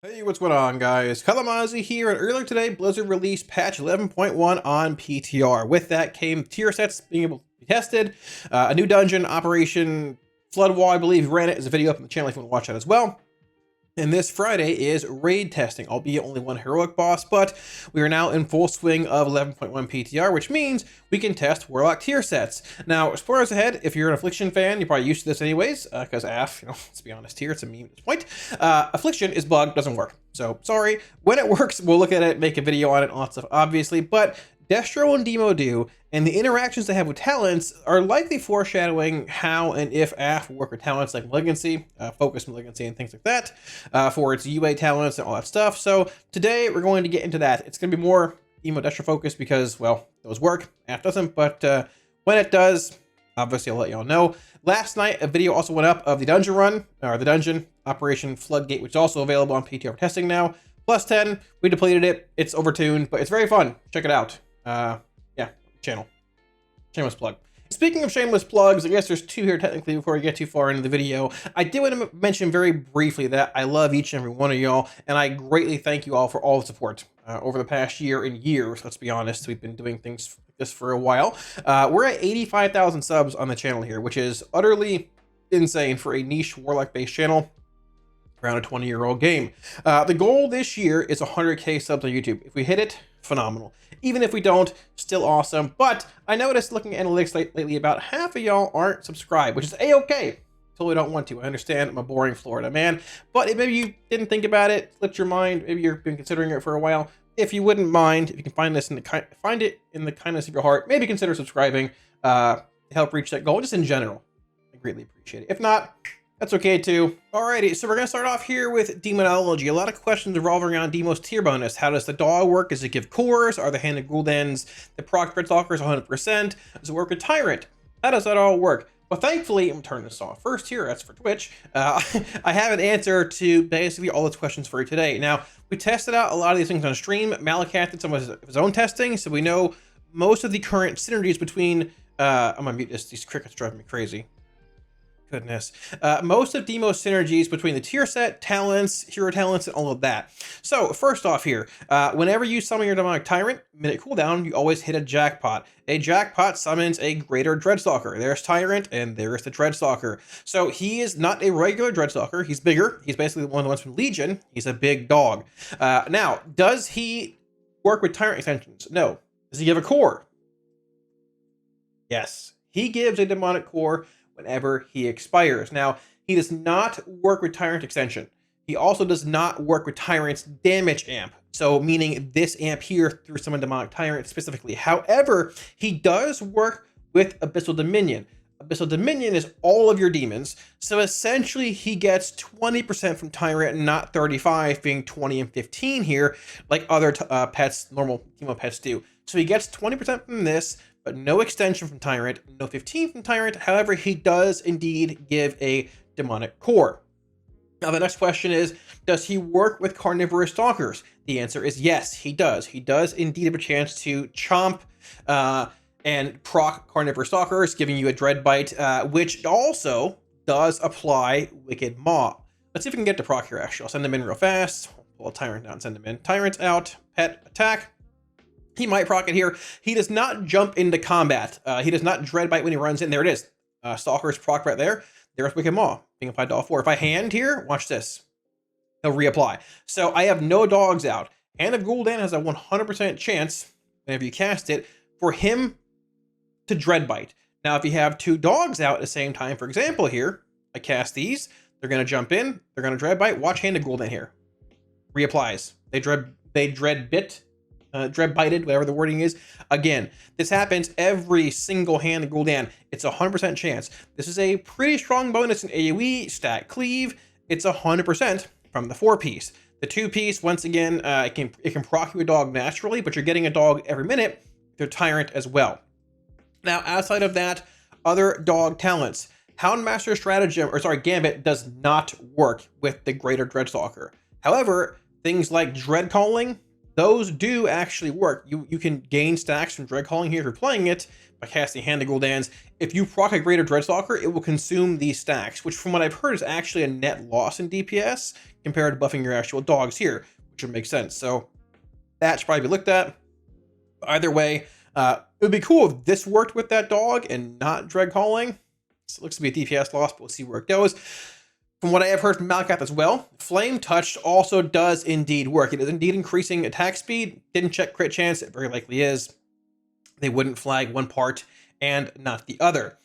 Hey, what's going on, guys? Kalamazi here, and earlier today, Blizzard released patch 11.1 on PTR. With that came tier sets being able to be tested, a new dungeon, Operation Flood Wall, I believe. Ran it. There's a video up on the channel if you want to watch that as well. And this Friday is raid testing, albeit only one heroic boss, but we are now in full swing of 11.1 PTR, which means we can test Warlock Tier Sets. Now, spoilers ahead, if you're an Affliction fan, you're probably used to this anyways, because AF, let's be honest here, it's a meme at this point. Affliction is bugged, doesn't work. So, sorry. When it works, we'll look at it, make a video on it, all that stuff, obviously, but Destro and Demo do, and the interactions they have with talents are likely foreshadowing how and if AF will work with talents like Malignancy, Focus Malignancy, and things like that, for its UA talents and all that stuff. So today we're going to get into that. It's going to be more Emo Destro focused because, well, those work, AF doesn't, but when it does, obviously I'll let y'all know. Last night, a video also went up of the dungeon run, or the dungeon, Operation Floodgate, which is also available on PTR for testing now. Plus 10, we depleted it, it's overtuned, but it's very fun. Check it out. Yeah, channel. Shameless plug. Speaking of shameless plugs, I guess there's two here technically before we get too far into the video. I did want to mention very briefly that I love each and every one of y'all, and I greatly thank you all for all the support over the past year and years. Let's be honest, we've been doing things like this for a while. We're at 85,000 subs on the channel here, which is utterly insane for a niche Warlock-based channel around a 20-year-old game. The goal this year is 100K subs on YouTube. If we hit it, phenomenal. Even if we don't, still awesome. But I noticed looking at analytics lately, about half of y'all aren't subscribed, which is a-okay. Totally don't want to. I understand I'm a boring Florida man, but if maybe you didn't think about it, slipped your mind, maybe you've been considering it for a while. If you wouldn't mind, if you can find this in the kindness of your heart, maybe consider subscribing to help reach that goal. Just in general, I greatly appreciate it. If not, that's okay too. Alrighty, so we're gonna start off here with Demonology. A lot of questions revolving around Demo's tier bonus. How does the dog work? Does it give cores? Are the Hand of Gul'dans the proc Dreadstalkers 100%? Does it work with Tyrant? How does that all work? Well, thankfully, I'm turning this off first here. That's for Twitch. I have an answer to basically all those questions for you today. Now, we tested out a lot of these things on stream. Malakat did some of his own testing, so we know most of the current synergies between. I'm gonna mute this. These crickets drive me crazy. Goodness. Most of Demo's synergies between the tier set, talents, hero talents, and all of that. So, first off here, whenever you summon your Demonic Tyrant, minute cooldown, you always hit a jackpot. A jackpot summons a greater Dreadstalker. There's Tyrant, and there's the Dreadstalker. So, he is not a regular Dreadstalker. He's bigger. He's basically one of the ones from Legion. He's a big dog. Now, does he work with Tyrant extensions? No. Does he give a core? Yes. He gives a Demonic core whenever he expires. Now, he does not work with Tyrant extension. He also does not work with Tyrant's damage amp. So, meaning this amp here through summon Demonic Tyrant specifically. However, he does work with Abyssal Dominion. Abyssal Dominion is all of your demons. So essentially, he gets 20% from Tyrant, not 35, being 20 and 15 here, like other pets, normal Demo pets do. So he gets 20% from this, but no extension from Tyrant, no 15 from Tyrant. However, he does indeed give a demonic core. Now, the next question is, does he work with carnivorous stalkers? The answer is yes, he does. He does indeed have a chance to chomp and proc carnivorous stalkers, giving you a dread bite, which also does apply Wicked Maw. Let's see if we can get to proc here, actually. I'll send them in real fast. Pull a Tyrant down, send them in. Tyrant out, pet attack. He might proc it here. He does not jump into combat. He does not dread bite when he runs in. There it is. Stalker's proc right there. There's Wicked Maw being applied to all four. If I hand here, watch this. He'll reapply. So I have no dogs out. Hand of Gul'dan has a 100% chance, whenever you cast it, for him to dread bite. Now, if you have two dogs out at the same time, for example, here, I cast these. They're going to jump in. They're going to dread bite. Watch Hand of Gul'dan here. Reapplies. They dread bit. Dread bited, whatever the wording is. Again, this happens every single Hand of Gul'dan. It's a 100% chance. This is a pretty strong bonus in AoE, stat cleave. It's 100% from the 4-piece. The 2-piece, once again, it can proc you a dog naturally, but you're getting a dog every minute. They're Tyrant as well. Now, outside of that, other dog talents. Houndmaster Stratagem, Gambit does not work with the Greater Dreadstalker. However, things like Dread Calling those do actually work. You can gain stacks from Dread Calling here if you're playing it by casting Hand of Gul'dans. If you proc a Greater Dreadstalker, it will consume these stacks, which from what I've heard is actually a net loss in DPS compared to buffing your actual dogs here, which would make sense. So that should probably be looked at. Either way, it would be cool if this worked with that dog and not Dread Calling. So it looks to be a DPS loss, but we'll see where it goes. From what I have heard from Malakath as well, Flame Touch also does indeed work. It is indeed increasing attack speed. Didn't check crit chance. It very likely is. They wouldn't flag one part and not the other.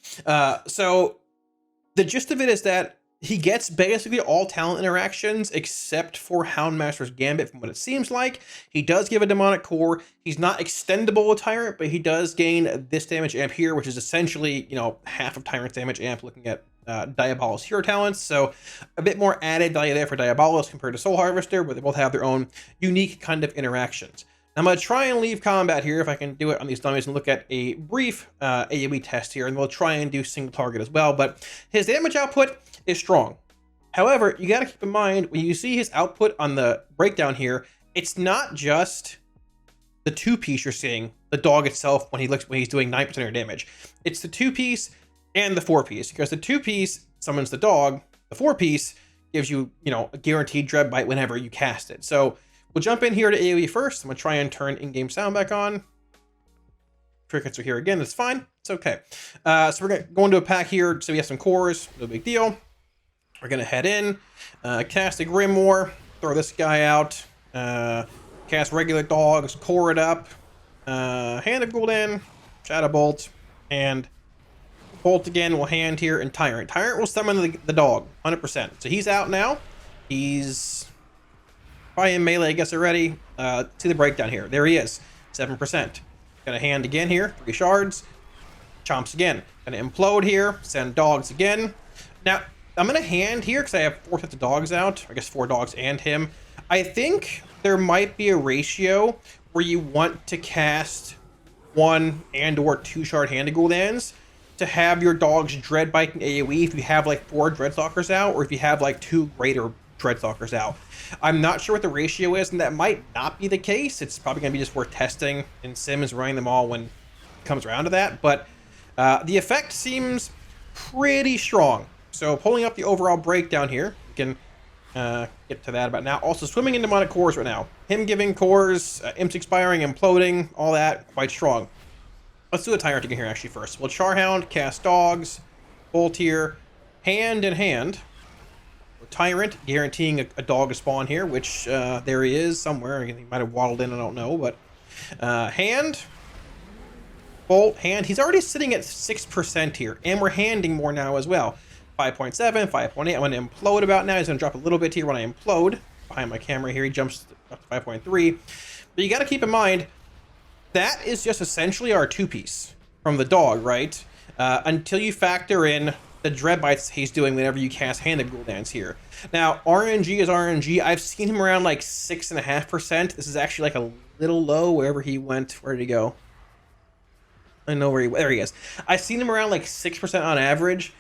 So the gist of it is that he gets basically all talent interactions except for Houndmaster's Gambit from what it seems like. He does give a Demonic Core. He's not extendable with Tyrant, but he does gain this damage amp here, which is essentially, you know, half of Tyrant's damage amp looking at Diabolus hero talents. So a bit more added value there for Diabolus compared to Soul Harvester, but they both have their own unique kind of interactions. I'm going to try and leave combat here if I can do it on these dummies and look at a brief AoE test here, and we'll try and do single target as well. But his damage output is strong. However, you got to keep in mind when you see his output on the breakdown here, it's not just the 2-piece you're seeing, the dog itself when he's doing 9% of your damage. It's the 2-piece and the 4-piece, because the 2-piece summons the dog, the 4-piece gives you, you know, a guaranteed dread bite whenever you cast it. So we'll jump in here to AoE first. I'm gonna try and turn in-game sound back on. Crickets are here again. That's fine. It's okay. So we're gonna go into a pack here. So we have some cores. No big deal. We're gonna head in, cast a Grimoire, throw this guy out, cast regular dogs, core it up, Hand of Gul'dan, Shadow Bolt, and Bolt again. We'll hand here and Tyrant. Tyrant will summon the dog, 100%. So he's out now. He's probably in melee, I guess, already. See the breakdown here. There he is, 7%. Gonna hand again here, 3 shards. Chomps again. Gonna implode here, send dogs again. Now, I'm gonna hand here because I have 4 sets of dogs out. I guess 4 dogs and him. I think there might be a ratio where you want to cast 1 and or 2 shard Hand of Gul'dans to have your dogs dread bite and AoE if you have like 4 Dreadstalkers out, or if you have like 2 greater Dreadstalkers out. I'm not sure what the ratio is, and that might not be the case. It's probably going to be just worth testing in Sims, running them all when it comes around to that. But the effect seems pretty strong. So pulling up the overall breakdown here, we can get to that about now. Also swimming in demonic cores right now. Him giving cores, imps expiring, imploding, all that, quite strong. Let's do a Tyrant again here actually first. We'll Charhound, cast dogs, Bolt here, hand in hand. Tyrant, guaranteeing a dog to spawn here, which there he is somewhere. He might have waddled in, I don't know, but hand, Bolt, hand. He's already sitting at 6% here, and we're handing more now as well. 5.7, 5.8. I'm going to implode about now. He's going to drop a little bit here when I implode. Behind my camera here, he jumps up to 5.3. But you got to keep in mind, that is just essentially our 2-piece from the dog, right? Until you factor in the dread bites he's doing whenever you cast Hand of Gul'dans here. Now, RNG is RNG. I've seen him around like 6.5%. This is actually like a little low wherever he went. Where did he go? I know where there he is. I've seen him around like 6% on average.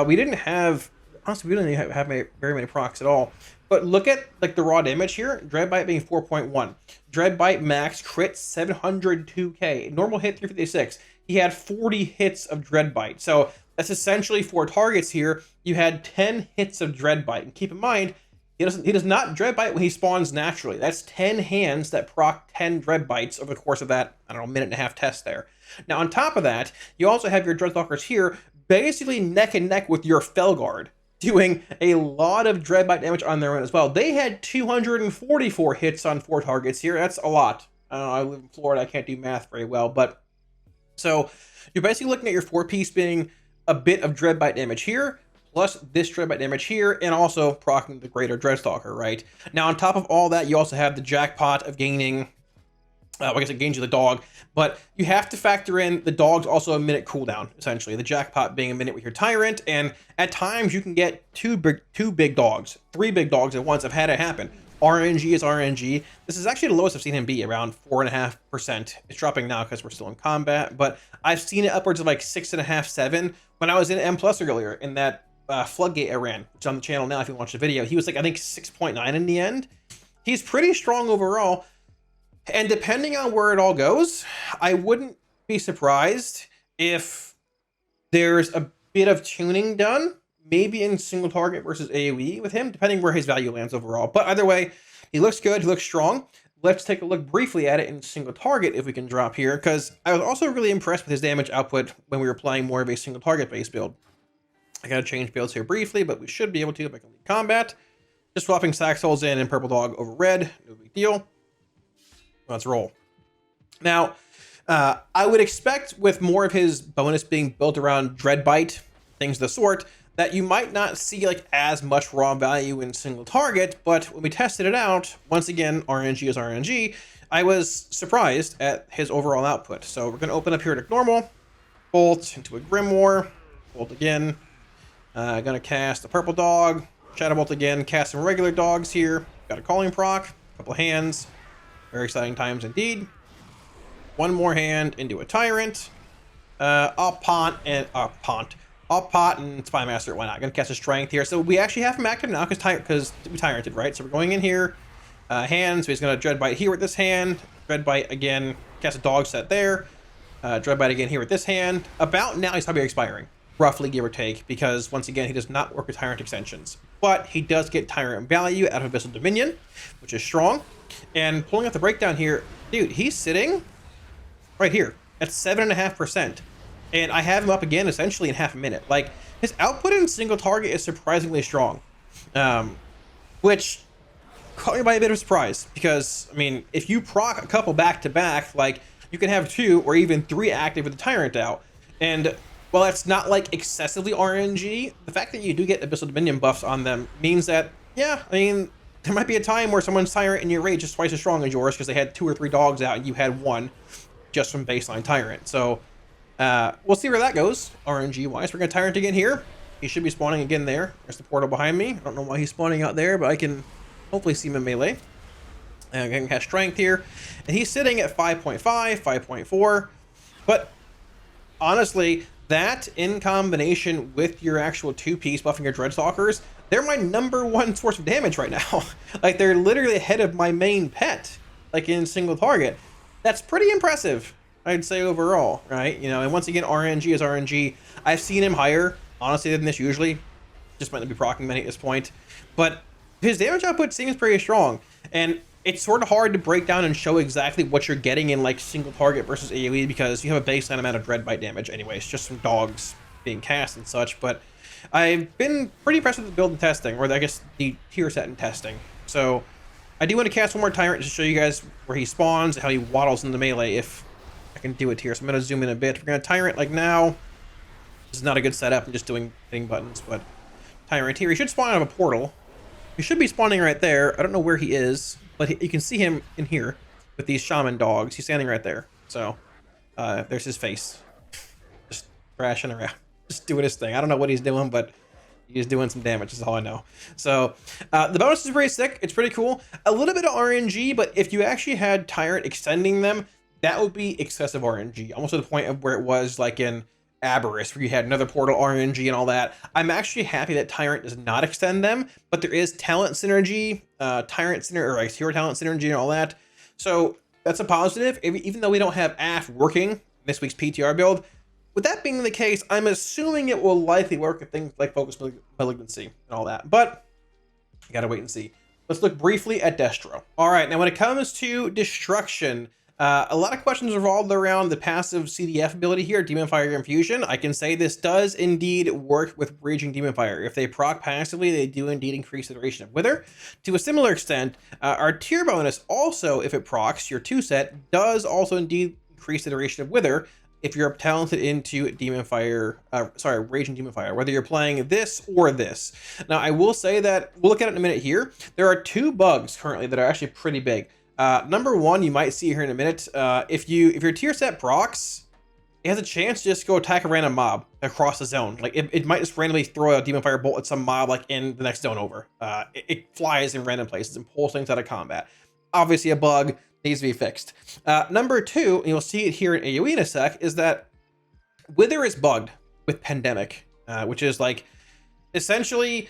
We didn't have, honestly, we didn't have very many procs at all. But look at like the raw damage here. Dread bite being 4.1. Dread bite max crit 702k. Normal hit 356. He had 40 hits of dread bite. So that's essentially 4 targets here. You had 10 hits of dread bite. And keep in mind, he does not dread bite when he spawns naturally. That's 10 hands that proc 10 dread bites over the course of that, I don't know, minute and a half test there. Now on top of that, you also have your Dreadstalkers here, basically neck and neck with your Felguard, doing a lot of dread bite damage on their own as well. They had 244 hits on 4 targets here. That's a lot. I live in Florida. I can't do math very well, but so you're basically looking at your 4-piece being a bit of dread bite damage here, plus this dread bite damage here, and also proccing the greater Dreadstalker, right? Now, on top of all that, you also have the jackpot of gaining, I guess it gains you the dog, but you have to factor in the dog's also a minute cooldown, essentially. The jackpot being a minute with your Tyrant, and at times you can get two big dogs, 3 big dogs at once. I've had it happen. RNG is RNG. This is actually the lowest I've seen him be, around 4.5%. It's dropping now because we're still in combat, but I've seen it upwards of like 6.5, 7. When I was in M+ earlier, in that Floodgate I ran, which is on the channel now if you watch the video, he was like, I think 6.9 in the end. He's pretty strong overall. And depending on where it all goes, I wouldn't be surprised if there's a bit of tuning done, maybe in single target versus AoE with him, depending where his value lands overall. But either way, he looks good, he looks strong. Let's take a look briefly at it in single target if we can drop here, because I was also really impressed with his damage output when we were playing more of a single target based build. I gotta change builds here briefly, but we should be able to if I can lead combat. Just swapping Sax Holes in and Purple Dog over red, no big deal. Let's roll. Now, I would expect with more of his bonus being built around Dreadbite, things of the sort, that you might not see like as much raw value in single target, but when we tested it out, once again, RNG is RNG, I was surprised at his overall output. So we're gonna open up here to normal, bolt into a Grimoire, bolt again, gonna cast a Purple Dog, Shadow Bolt again, cast some regular dogs here, got a Calling proc, a couple hands, very exciting times indeed. One more hand into a Tyrant, I'll pot and Spy Master. Why not? Gonna cast a Strength here. So we actually have him active now because we Tyranted, right? So we're going in here, hands. So he's gonna Dreadbite here with this hand, Dreadbite again, cast a dog set there, Dreadbite again here with this hand. About now he's probably expiring, roughly give or take, because once again he does not work with Tyrant extensions, but he does get Tyrant value out of Abyssal Dominion, which is strong. And pulling up the breakdown here, dude, he's sitting right here at 7.5%. And I have him up again essentially in half a minute. Like, his output in single target is surprisingly strong, which caught me by a bit of surprise, because, I mean, if you proc a couple back to back, like, you can have 2 or even 3 active with the Tyrant out. And while that's not like excessively RNG, the fact that you do get Abyssal Dominion buffs on them means that, yeah, I mean, there might be a time where someone's Tyrant in your rage is twice as strong as yours because they had 2 or 3 dogs out and you had 1 just from baseline Tyrant. So we'll see where that goes, RNG wise. We're gonna Tyrant again here. He should be spawning again there. There's the portal behind me. I don't know why he's spawning out there, but I can hopefully see him in melee. And again, has Strength here. And he's sitting at 5.5, 5.4. But honestly, that in combination with your actual 2-piece buffing your Dreadstalkers, they're my #1 source of damage right now. Like, they're literally ahead of my main pet, like in single target. That's pretty impressive, I'd say, overall, right? You know, and once again, RNG is RNG. I've seen him higher, honestly, than this usually. Just might not be proccing many at this point. But his damage output seems pretty strong. And it's sort of hard to break down and show exactly what you're getting in, like, single target versus AoE, because you have a baseline amount of Dreadbite damage anyways, just from dogs being cast and such. But I've been pretty impressed with the build and testing, or I guess the tier set and testing. So I do want to cast one more Tyrant to show you guys where he spawns and how he waddles into melee if I can do it here. So I'm going to zoom in a bit. We're going to Tyrant like now. This is not a good setup. I'm just doing hitting buttons, but Tyrant here. He should spawn out of a portal. He should be spawning right there. I don't know where he is, but you can see him in here with these shaman dogs. He's standing right there. So there's his face. Just thrashing around. Just doing his thing. I don't know what he's doing, but he's doing some damage, is all I know. So the bonus is pretty sick. It's pretty cool. A little bit of RNG, but if you actually had Tyrant extending them, that would be excessive RNG. Almost to the point of where it was like in Aberrus, where you had another portal RNG and all that. I'm actually happy that Tyrant does not extend them, but there is talent synergy, Tyrant synergy, or like hero talent synergy and all that. So that's a positive, even though we don't have AF working this week's PTR build. With that being the case, I'm assuming it will likely work with things like Focus Malignancy and all that, but you gotta wait and see. Let's look briefly at Destro. All right, now when it comes to Destruction, a lot of questions revolved around the passive CDF ability here, Demon Fire Infusion. I can say this does indeed work with Raging Demon Fire. If they proc passively, they do indeed increase the duration of Wither. To a similar extent, our tier bonus also, if it procs, your 2 set, does also indeed increase the duration of Wither if you're talented into Demon Fire, Raging Demon Fire, whether you're playing this or this. Now, I will say that, we'll look at it in a minute here, there are 2 bugs currently that are actually pretty big. #1, you might see here in a minute, if your tier set procs, it has a chance to just go attack a random mob across the zone. Like, it might just randomly throw a Demon Fire bolt at some mob, like, in the next zone over. It flies in random places and pulls things out of combat. Obviously a bug, needs to be fixed. #2, and you'll see it here in AoE in a sec, is that Wither is bugged with Pandemic, which is like, essentially,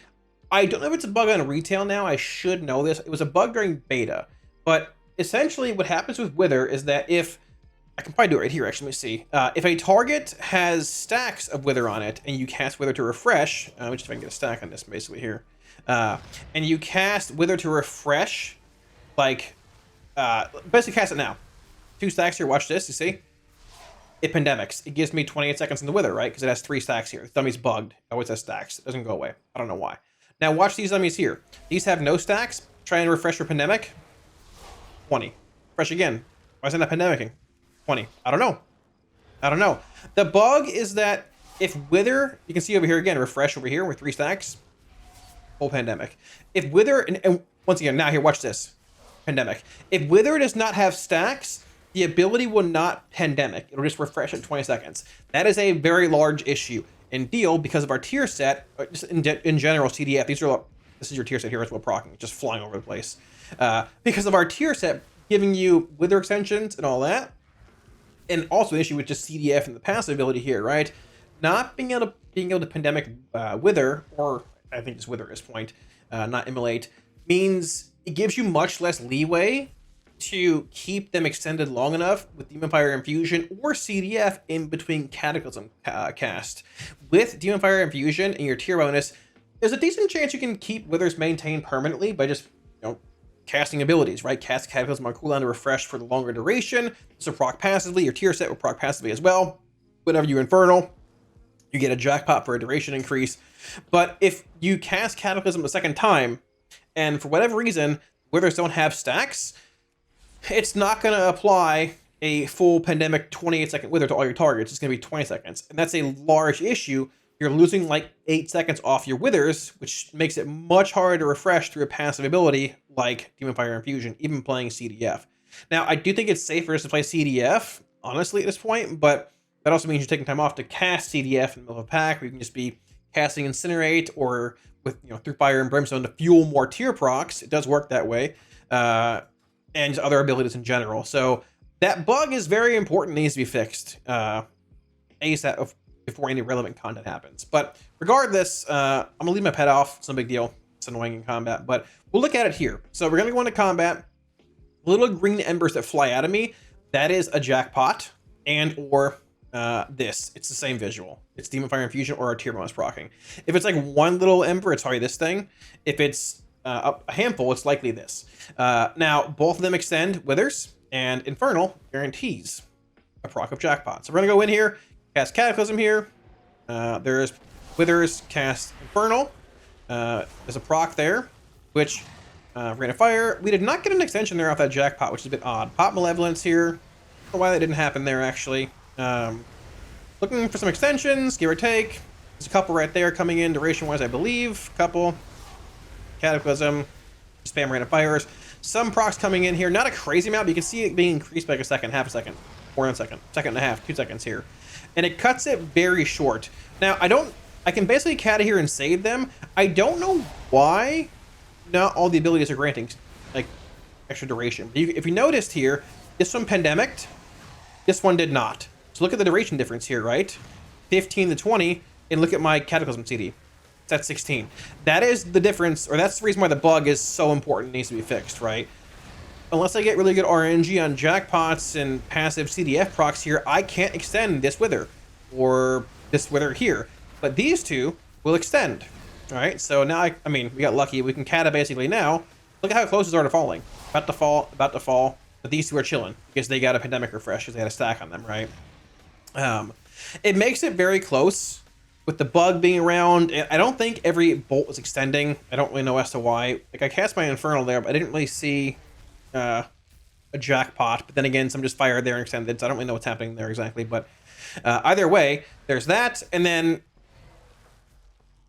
I don't know if it's a bug on retail now, I should know this. It was a bug during beta, but essentially what happens with Wither is that if, I can probably do it right here, actually, let me see. If a target has stacks of Wither on it, and you cast Wither to refresh, let me just see if I can get a stack on this, basically, here. And you cast Wither to refresh, like, basically cast it now. 2 stacks here, watch this, you see? It pandemics. It gives me 28 seconds in the Wither, right? Because it has 3 stacks here. The dummy's bugged. It always has stacks. It doesn't go away. I don't know why. Now watch these dummies here. These have no stacks. Try and refresh your pandemic. 20. Refresh again. Why isn't that pandemicing? 20. I don't know. I don't know. The bug is that if Wither, you can see over here again, refresh over here with 3 stacks. Full pandemic. If Wither, and once again, now here, watch this. Pandemic. If Wither does not have stacks, the ability will not pandemic. It'll just refresh in 20 seconds. That is a very large issue and deal because of our tier set, just in general, CDF. This is your tier set here as well, procking, just flying over the place. Because of our tier set giving you Wither extensions and all that, and also an issue with just CDF and the passive ability here, right? Not being able to pandemic Wither, or I think just Wither at this point, not immolate, means it gives you much less leeway to keep them extended long enough with Demon Fire Infusion or CDF in between Cataclysm cast. With Demon Fire Infusion and your tier bonus, there's a decent chance you can keep Withers maintained permanently by just, casting abilities, right? Cast Cataclysm on cooldown to refresh for the longer duration. This will proc passively. Your tier set will proc passively as well. Whenever you Infernal, you get a jackpot for a duration increase. But if you cast Cataclysm a second time, and for whatever reason, Withers don't have stacks, it's not going to apply a full pandemic 28-second Wither to all your targets. It's going to be 20 seconds. And that's a large issue. You're losing like 8 seconds off your Withers, which makes it much harder to refresh through a passive ability like Demon Fire Infusion, even playing CDF. Now, I do think it's safer just to play CDF, honestly, at this point, but that also means you're taking time off to cast CDF in the middle of a pack, where you can just be casting Incinerate or with, through Fire and Brimstone to fuel more tier procs. It does work that way. And just other abilities in general. So that bug is very important, needs to be fixed ASAP before any relevant content happens. But regardless, I'm gonna leave my pet off. It's no big deal. It's annoying in combat, but we'll look at it here. So we're gonna go into combat. Little green embers that fly out of me, that is a jackpot, and or this. It's the same visual. It's Demon Fire Infusion or our tier bonus procking. If it's like one little ember, it's probably this thing. If it's a handful, it's likely this. Now, both of them extend Withers, and Infernal guarantees a proc of jackpot. So we're gonna go in here, cast Cataclysm here. There's Withers, cast Infernal. There's a proc there, which Rain of Fire. We did not get an extension there off that jackpot, which is a bit odd. Pop Malevolence here. I don't know why that didn't happen there, actually. Looking for some extensions, give or take. There's a couple right there coming in duration-wise, I believe. Couple. Cataclysm. Spam Rain of Fires. Some procs coming in here. Not a crazy amount, but you can see it being increased by like a second, half a second, more than a second, second and a half, 2 seconds here. And it cuts it very short. Now, I can basically cat here and save them. I don't know why not all the abilities are granting like extra duration. If you noticed here, this one pandemicked, this one did not. So look at the duration difference here, right? 15 to 20, and look at my Cataclysm CD. It's at 16. That is the difference, or that's the reason why the bug is so important, it needs to be fixed, right? Unless I get really good RNG on jackpots and passive CDF procs here, I can't extend this Wither or this Wither here. But these two will extend. All right, so now, I mean, we got lucky. We can Kata basically now. Look at how close these are to falling. About to fall, about to fall. But these two are chilling because they got a pandemic refresh because they had a stack on them, right? It makes it very close with the bug being around. I don't think every bolt was extending. I don't really know as to why. Like, I cast my Infernal there, but I didn't really see a jackpot. But then again, some just fired there and extended, so I don't really know what's happening there exactly. But either way, there's that. And then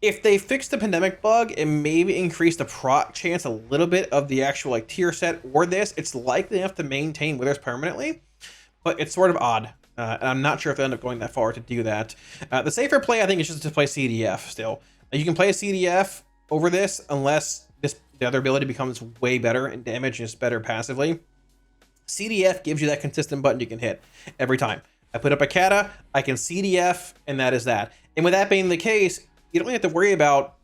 if they fix the pandemic bug and maybe increase the proc chance a little bit of the actual like tier set or this, it's likely enough to maintain Withers permanently. But it's sort of odd. And I'm not sure if they'll end up going that far to do that. The safer play, I think, is just to play CDF still. You can play a CDF over this unless the other ability becomes way better and damage is better passively. CDF gives you that consistent button you can hit every time. I put up a Kata, I can CDF, and that is that. And with that being the case, you don't really have to worry about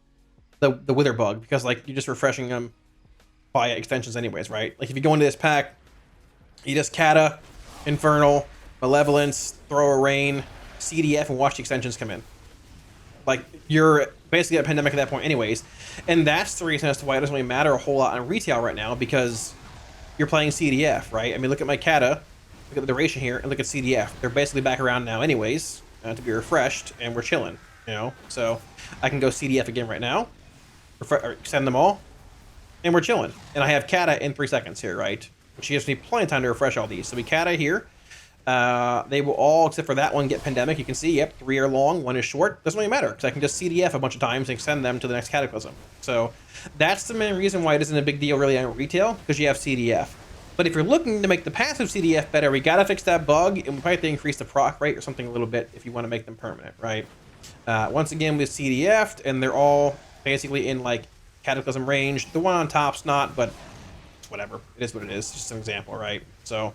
the Wither bug because like you're just refreshing them via extensions anyways, right? Like if you go into this pack, You just Kata, Infernal, Malevolence, throw a Rain, CDF, and watch the extensions come in. Like, you're basically at Pandemic at that point anyways. And that's the reason as to why it doesn't really matter a whole lot on retail right now, because you're playing CDF, right? I mean, look at my Kata, look at the duration here, and look at CDF. They're basically back around now anyways, to be refreshed, and we're chilling, you know? So I can go CDF again right now, or extend them all, and we're chilling. And I have Kata in 3 seconds here, right? Which gives me plenty of time to refresh all these. So we Kata here. They will all, except for that one, get Pandemic. You can see, yep, 3 are long, 1 is short. Doesn't really matter, because I can just CDF a bunch of times and extend them to the next Cataclysm. So that's the main reason why it isn't a big deal really on retail, because you have CDF. But if you're looking to make the passive CDF better, we gotta fix that bug, and we probably have to increase the proc rate or something a little bit if you want to make them permanent, right? Once again, with CDF'd, and they're all basically in, like, Cataclysm range. The one on top's not, but whatever. It is what it is. Just an example, right? So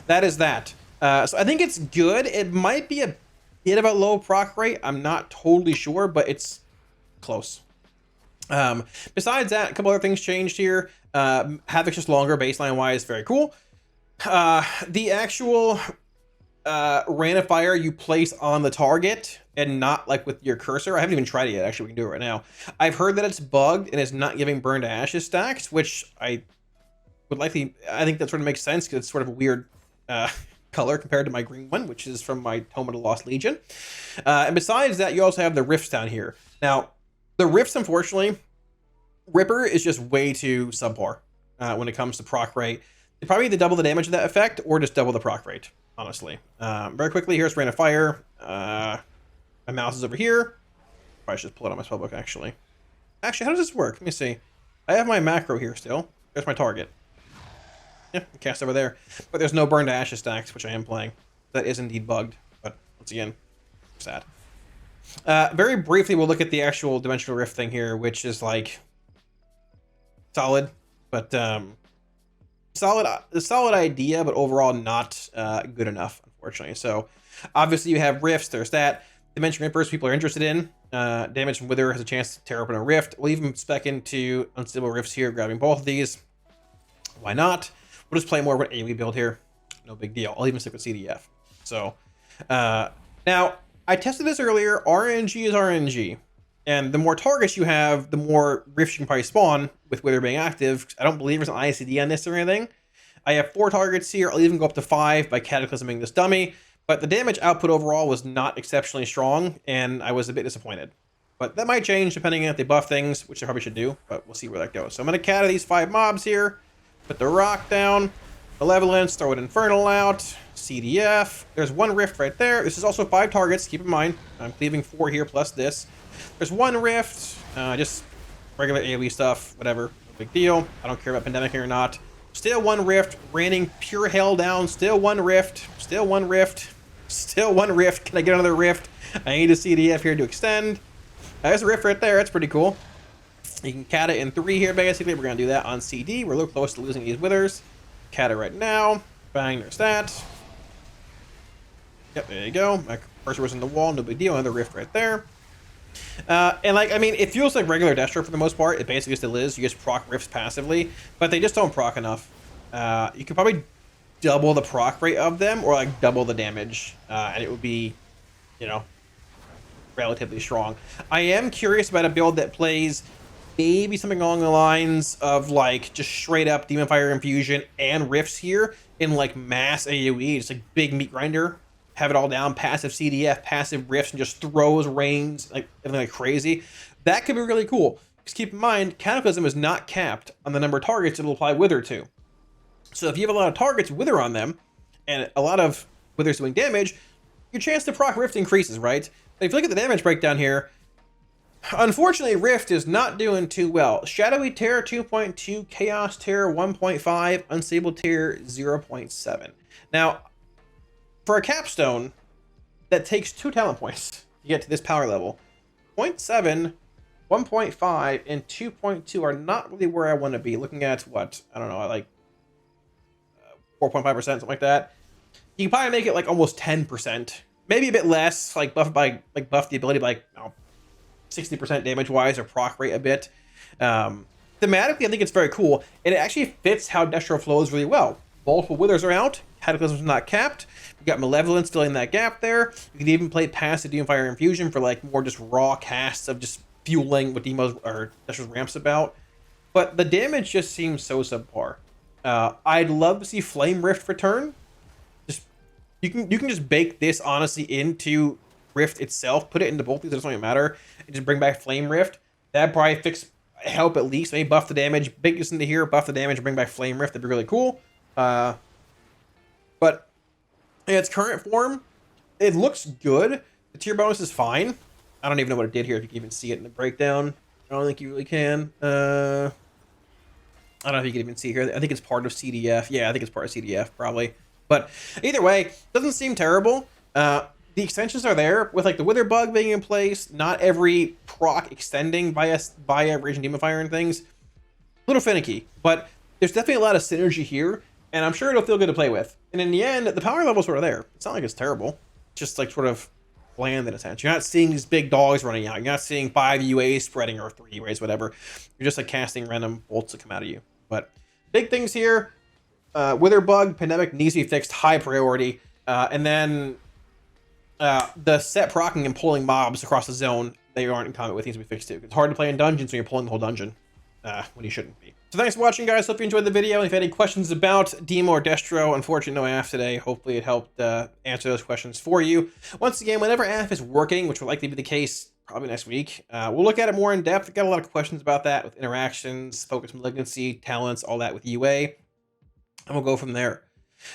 that is that. So I think it's good. It might be a bit of a low proc rate. I'm not totally sure, but it's close. Besides that, a couple other things changed here. Havoc's just longer baseline-wise. Very cool. The actual rain of fire you place on the target and not like with your cursor. I haven't even tried it yet. Actually, we can do it right now. I've heard that it's bugged and it's not giving burn to ashes stacks, which I think that sort of makes sense because it's sort of a weird color compared to my green one, which is from my Tome of the Lost Legion. And besides that, you also have the rifts down here. Now, the rifts, unfortunately, Ripper is just way too subpar when it comes to proc rate. They probably either double the damage of that effect or just double the proc rate, honestly. Very quickly, here's Rain of Fire. My mouse is over here. Probably should just pull it on my spellbook, actually. Actually, how does this work? Let me see. I have my macro here still. There's my target. Yeah, cast over there. But there's no burn to ashes stacks, which I am playing. That is indeed bugged, but once again, sad. Very briefly, we'll look at the actual Dimensional Rift thing here, which is like solid, but solid idea, but overall not good enough, unfortunately. So obviously you have rifts. There's that. Dimension Rippers people are interested in. Damage from Wither has a chance to tear open a rift. We'll even spec into Unstable Rifts here, grabbing both of these. Why not? We'll just play more of an AoE build here. No big deal. I'll even stick with CDF. So now I tested this earlier. RNG is RNG. And the more targets you have, the more rifts you can probably spawn with Wither being active. I don't believe there's an ICD on this or anything. I have 4 targets here. I'll even go up to 5 by cataclysming this dummy. But the damage output overall was not exceptionally strong, and I was a bit disappointed. But that might change depending on if they buff things, which they probably should do, but we'll see where that goes. So I'm going to cat these 5 mobs here, put the rock down, Malevolence, throw an Infernal out, CDF. There's 1 rift right there. This is also 5 targets, keep in mind. I'm cleaving 4 here plus this. There's 1 rift, just regular AoE stuff, whatever, no big deal. I don't care about Pandemic here or not. Still 1 rift, raining pure hell down, still 1 rift, still 1 rift. Still 1 rift. Can I get another rift? I need a CDF here to extend. There's a rift right there. That's pretty cool. You can cat it in 3 here, basically. We're going to do that on CD. We're a little close to losing these withers. Cat it right now. Bang, there's that. Yep, there you go. My cursor was in the wall. No big deal. Another rift right there. And like, I mean, it feels like regular Destro for the most part. It basically still is. You just proc rifts passively. But they just don't proc enough. You could probably double the proc rate of them or like double the damage and it would be, you know, relatively strong. I am curious about a build that plays maybe something along the lines of like just straight up Demon Fire Infusion and rifts here in like mass AoE, just like big meat grinder, have it all down, passive CDF, passive rifts, and just throws rains like everything like crazy. That could be really cool, because keep in mind Cataclysm is not capped on the number of targets it'll apply Wither to. So if you have a lot of targets with Wither on them, and a lot of Withers doing damage, your chance to proc Rift increases, right? But if you look at the damage breakdown here, unfortunately Rift is not doing too well. Shadowy Tear 2.2, Chaos Tear 1.5, Unstable Tear 0.7. Now, for a capstone, that takes 2 talent points to get to this power level. 0.7, 1.5, and 2.2 are not really where I want to be. Looking at what? I don't know, like 4.5%, something like that. You can probably make it like almost 10%, maybe a bit less, like buff the ability by like 60% damage wise or proc rate a bit. Thematically, I think it's very cool, and it actually fits how Destro flows really well. Multiple Withers are out. Cataclysm's not capped. We got Malevolence still in that gap there. You can even play Passive Demon Infusion for like more just raw casts of just fueling what Demo's or Destro's ramps about. But the damage just seems so subpar. I'd love to see Flame Rift return. Just you can just bake this honestly into Rift itself, put it into both these, it doesn't really matter, and just bring back Flame Rift. That'd probably help at least, maybe buff the damage, bake this into here, buff the damage, and bring back Flame Rift. That'd be really cool. But in its current form, it looks good. The tier bonus is fine. I don't even know what it did here, if you can even see it in the breakdown. I don't think you really can. I don't know if you can even see here. I think it's part of CDF. Yeah, I think it's part of CDF, probably. But either way, doesn't seem terrible. The extensions are there, with like the Wither Bug being in place, not every proc extending via Raging Demon Fire and things. A little finicky, but there's definitely a lot of synergy here, and I'm sure it'll feel good to play with. And in the end, the power level's sort of there. It's not like it's terrible. It's just like sort of bland in a sense. You're not seeing these big dogs running out. You're not seeing 5 UAs spreading, or 3 UAs, whatever. You're just like casting random bolts that come out of you. But big things here. Wither Bug Pandemic needs to be fixed, high priority. And then the set procking and pulling mobs across the zone that you aren't in combat with needs to be fixed too. It's hard to play in dungeons when you're pulling the whole dungeon when you shouldn't be. So thanks for watching, guys. Hope you enjoyed the video. If you had any questions about Demo or Destro, unfortunately no AF today. Hopefully it helped answer those questions for you. Once again, whenever AF is working, which will likely be the case probably next week, we'll look at it more in depth. I've got a lot of questions about that with interactions, focus malignancy, talents, all that with UA. And we'll go from there.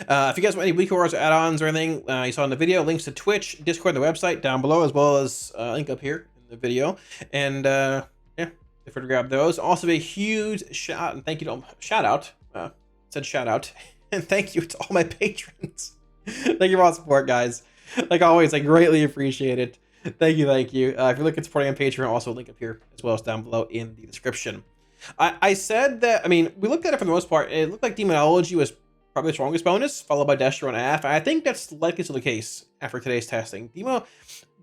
If you guys want any week orders, add-ons, or anything you saw in the video, links to Twitch, Discord, and the website down below, as well as a link up here in the video. And yeah, feel free to grab those. Also, a huge shout and thank you to and thank you to all my patrons. Thank you for all the support, guys. Like always, I greatly appreciate it. Thank you, thank you. If you're looking at supporting on Patreon, also a link up here as well as down below in the description. I said that, I mean, we looked at it for the most part. It looked like Demonology was probably the strongest bonus, followed by Destro and AF. I think that's likely still the case after today's testing.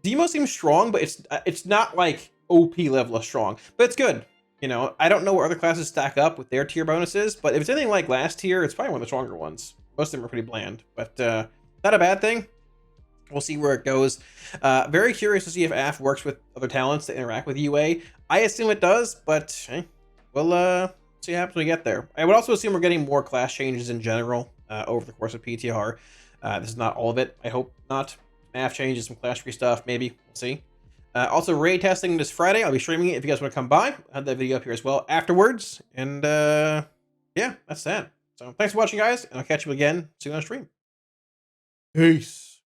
Demo seems strong, but it's not like OP level of strong, but it's good. You know, I don't know where other classes stack up with their tier bonuses, but if it's anything like last tier, it's probably one of the stronger ones. Most of them are pretty bland, but not a bad thing. We'll see where it goes. Very curious to see if AF works with other talents to interact with UA. I assume it does, but hey, we'll see what happens when we get there. I would also assume we're getting more class changes in general over the course of PTR. This is not all of it. I hope not. AF changes, some class tree stuff, maybe. We'll see. Also, raid testing this Friday. I'll be streaming it if you guys want to come by. I'll have that video up here as well afterwards. And yeah, that's that. So thanks for watching, guys, and I'll catch you again soon on stream. Peace.